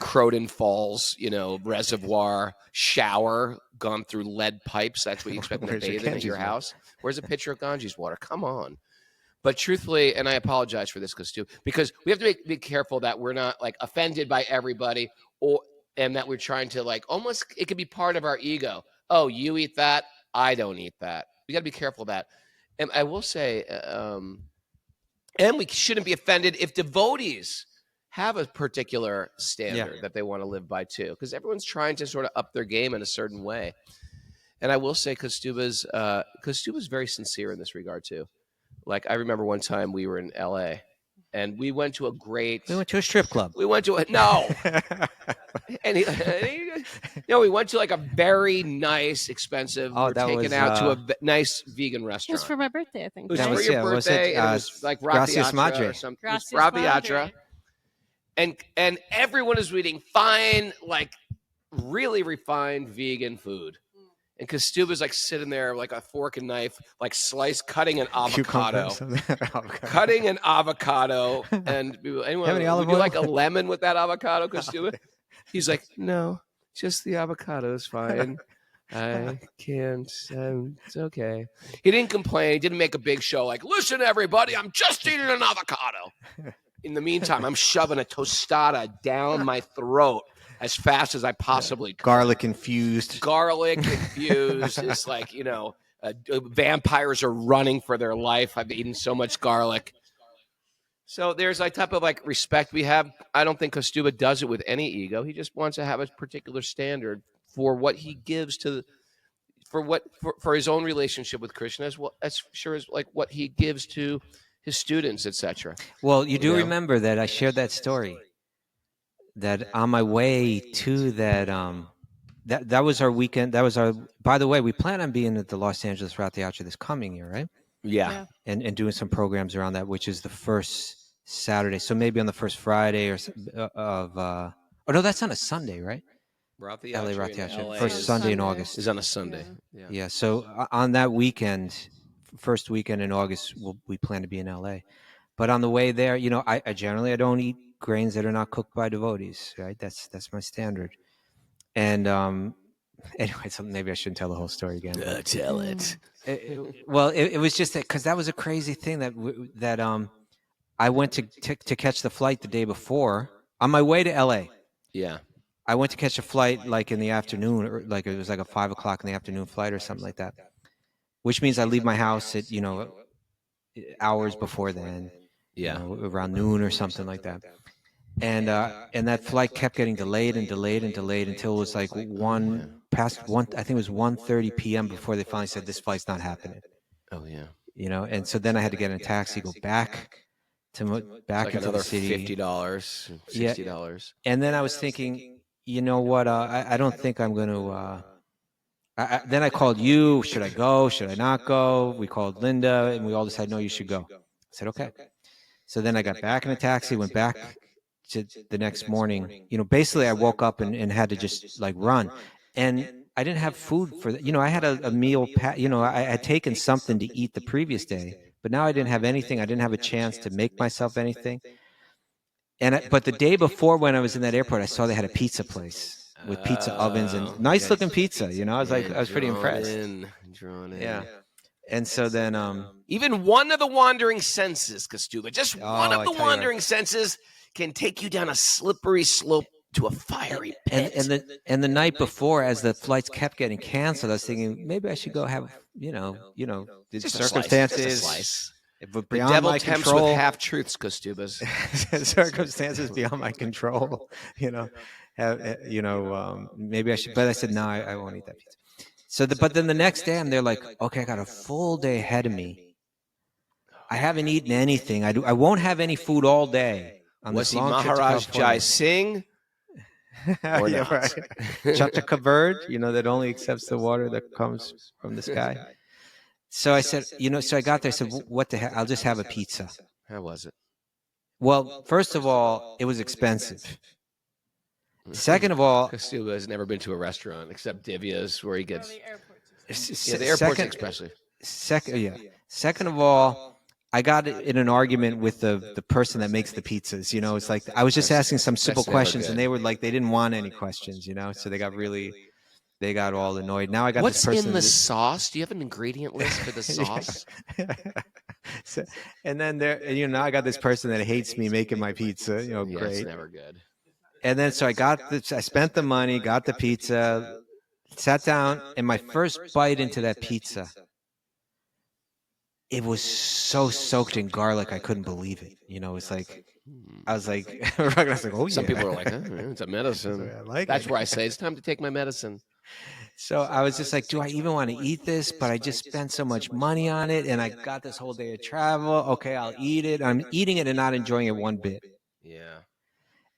S3: Croton Falls, reservoir, shower, gone through lead pipes. That's what you expect me to bathe in at your house? Where's a pitcher of Ganges water? Come on. But truthfully, and I apologize for this, because we have to be careful that we're not like offended by everybody, and that we're trying to like almost, it could be part of our ego. Oh, you eat that, I don't eat that. We got to be careful of that. And I will say, and we shouldn't be offended if devotees have a particular standard that they want to live by too, because everyone's trying to sort of up their game in a certain way. And I will say Kaustubha's very sincere in this regard too. Like I remember one time we were in LA and we went to a strip club. We went to we went to like a very nice, expensive, taken out to a nice vegan restaurant.
S4: It was for my birthday, I think.
S3: It was for your birthday. It was like Rath Yatra or something. Rath Yatra. And everyone is eating fine, like really refined vegan food. And Kaustubha's like sitting there like a fork and knife, like cutting an avocado. Cutting an avocado. And anyone, would you like a lemon with that avocado, Kaustubha? He's like, no, just the avocado is fine. I can't. It's okay. He didn't complain. He didn't make a big show like, listen, everybody, I'm just eating an avocado. In the meantime, I'm shoving a tostada down my throat as fast as I possibly could.
S1: Garlic infused.
S3: It's like, vampires are running for their life. I've eaten so much garlic. So there's a type of like respect we have. I don't think Kaustubha does it with any ego. He just wants to have a particular standard for what he gives to, for his own relationship with Krishna, as well as sure as like what he gives to his students, etc.
S1: Well, you do
S3: know?
S1: remember that I shared that story. That on my way to that, that was our weekend. That was our. By the way, we plan on being at the Los Angeles Rath Yatra this coming year, right?
S3: Yeah.
S1: And doing some programs around that, which is the first Saturday. So maybe on the first Friday or of. Oh no, that's on a Sunday, right?
S3: Rath
S1: LA Rath
S3: in
S1: Yatra,
S3: LA
S1: first
S3: is,
S1: Sunday in
S4: Sunday.
S1: August.
S3: is on a Sunday.
S4: Yeah.
S3: Yeah.
S1: Yeah. So on that weekend, first weekend in August, we plan to be in LA. But on the way there, you know, I generally I don't eat grains that are not cooked by devotees, right? That's my standard. And anyway, so maybe I shouldn't tell the whole story again. But
S3: Tell it.
S1: well, it was just that because that was a crazy thing that I went to catch the flight the day before on my way to LA.
S3: Yeah.
S1: I went to catch a flight like in the afternoon, or like it was like a 5 o'clock in the afternoon flight or something like that, which means I leave my house at, you know, hours before then,
S3: Yeah.
S1: you know, around noon or something like that. And that flight kept getting delayed and delayed and delayed until it was like past one. I think it was 1:30 p.m. before they finally said this flight's not happening.
S3: Oh yeah.
S1: You know, and so then I had to get in a taxi, go back back
S3: Like
S1: into
S3: another
S1: the city.
S3: $50, $60.
S1: And then I was thinking, you know what? I don't think I'm going to. Then I called you. Should I go? Should I not go? We called Linda, and we all decided, no, you should go. I said, okay. So then I got back in a taxi, went back to the next morning. You know, basically I woke up and had to just like run. And I didn't have food for that. You know, I had a meal, you know, I had taken something to eat the previous day, but now I didn't have anything. I didn't have a chance to make myself anything. But the day before when I was in that airport, I saw they had a pizza place with pizza ovens and nice looking pizza. You know, I was pretty impressed.
S3: Drawn in.
S1: Yeah. And so then,
S3: even one of the wandering senses, Kaustubha, just one
S1: Oh,
S3: of the wandering senses can take you down a slippery slope to a fiery pit.
S1: and the night before, as the flights kept getting canceled, I was thinking maybe I should go have, you know, the
S3: just
S1: circumstances.
S3: A slice.
S1: But
S3: The
S1: beyond
S3: devil
S1: my
S3: tempts
S1: control,
S3: with half truths, Kaustubhas.
S1: circumstances beyond my control, you know, maybe I should. But I said no, I won't eat that pizza. So, but then the next day, I'm there like, okay, I got a full day ahead of me. I haven't eaten anything. I won't have any food all day. On
S3: Was
S1: this
S3: he
S1: long trip to
S3: Maharaj
S1: California.
S3: Jai Singh? Or
S1: Yeah,
S3: not?
S1: right. Chacha bird, you know, that only accepts the water that comes from the sky. So I said, you know, so I got there. I said, what the heck? I'll just have a pizza.
S3: How was it?
S1: Well, first of all, it was expensive. Second of all,
S3: Kaustubha has never been to a restaurant except Divya's, where he gets.
S1: the
S3: Yeah, the airports especially.
S1: Second of all, I got in an argument with the person that makes the pizzas. You know, it's like I was just asking some simple
S3: never
S1: questions,
S3: good.
S1: and they were like, they didn't want any questions. You know, so they got all annoyed. Now I got
S3: What's
S1: this person
S3: in the sauce? Do you have an ingredient list for the sauce?
S1: So, and then now I got this person that hates me making my pizza. You know,
S3: Yeah,
S1: great.
S3: it's never good.
S1: And then so I spent the money, got the pizza, sat down, and my first bite into that pizza, it was so soaked in garlic I couldn't believe it. You know, it's like I was like, Raghunath's like, oh yeah.
S3: Some people are like, it's a medicine.
S1: I like
S3: That's
S1: it.
S3: where I say it's time to take my medicine.
S1: So I was just like, do I even want to eat this? But I just spent so much money on it, and I got this whole day of travel. Okay, I'll eat it. I'm eating it and not enjoying it one bit.
S3: Yeah.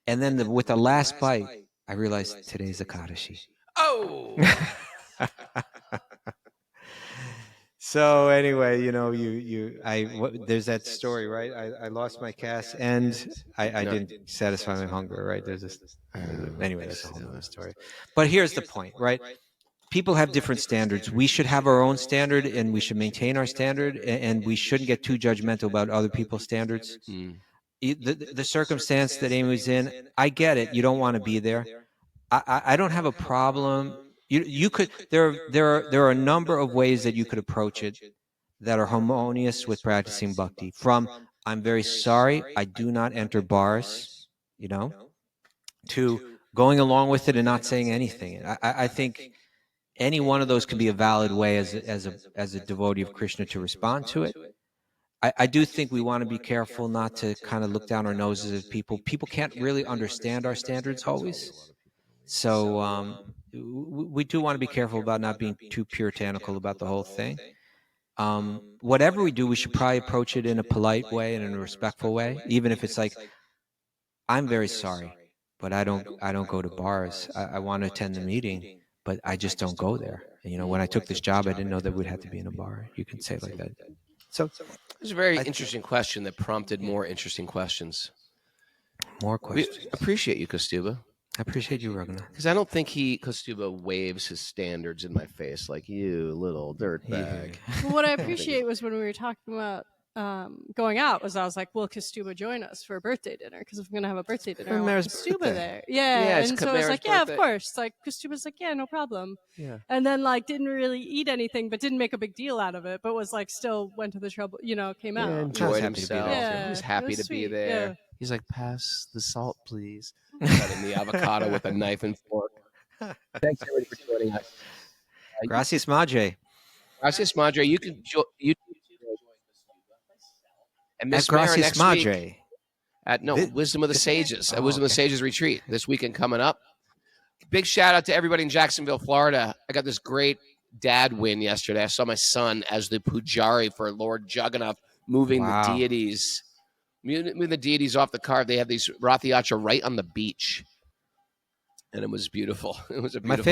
S1: And then with the last bite, I realized today's Ekadashi.
S3: Oh.
S1: So anyway, you know, there's that story, right? I lost my caste and I didn't satisfy my hunger, right? There's this. Anyway, that's a whole other story. But here's the point, right? People have different standards. We should have our own standard, and we should maintain our standard, and we shouldn't get too judgmental about other people's standards. The circumstance that Amy was in, I get it. You don't want to be there. I don't have a problem. You could. There are a number of ways that you could approach it that are harmonious with practicing bhakti. From I'm very sorry, I do not enter bars, you know, to going along with it and not saying anything. I think any one of those can be a valid way as a devotee of Krishna to respond to it. I do think we want to be careful not to kind of look down our noses at people. People can't really understand our standards always. So we do want to be careful about not being too puritanical about the whole thing. Whatever we do, we should probably approach it in a polite way and in a respectful way, even if it's like, I'm very sorry, but I don't go to bars. I want to attend the meeting, but I just don't go there. And, you know, when I took this job, I didn't know that we'd have to be in a bar. You can say it like that. So
S3: It's a very interesting question that prompted more interesting questions.
S1: More
S3: We
S1: questions.
S3: appreciate you, Kaustubha.
S1: I appreciate you, Raghunath.
S3: Because I don't think Kaustubha waves his standards in my face like, you little dirtbag.
S4: Well, what I appreciate was when we were talking about going out, was I was like, will Kaustubha join us for a birthday dinner? Because if we're going to have a birthday dinner, I want
S1: Mary's
S4: Kaustubha
S1: birthday.
S4: there.
S3: Yeah,
S4: Yeah.
S3: it's
S4: And so I
S3: Mary's
S4: was like, yeah, of
S3: birthday.
S4: course. Like, Kaustubha's like, yeah, no problem.
S3: Yeah.
S4: And then, like, didn't really eat anything, but didn't make a big deal out of it, but was like, still went to the trouble, you know, came out.
S3: Enjoyed
S1: happy to be
S3: himself.
S1: there.
S4: Yeah,
S3: He's
S4: it
S3: happy
S4: was
S3: to be
S4: sweet,
S3: there.
S4: yeah.
S3: He's like, pass the salt, please. Cutting the avocado with a knife and fork. Thanks, everybody, for joining us.
S1: Gracias, Madre.
S3: Gracias, Madre. You can you and
S1: At
S3: Miss Mara
S1: Gracias,
S3: next week
S1: Madre.
S3: at Wisdom of the Sages. At
S1: Oh,
S3: Wisdom of the
S1: okay.
S3: Sages retreat this weekend coming up. Big shout out to everybody in Jacksonville, Florida. I got this great dad win yesterday. I saw my son as the pujari for Lord Jagannath, moving
S1: Wow.
S3: the deities off the cart. They have these Rath Yatra right on the beach. And it was beautiful. It was a
S1: My
S3: beautiful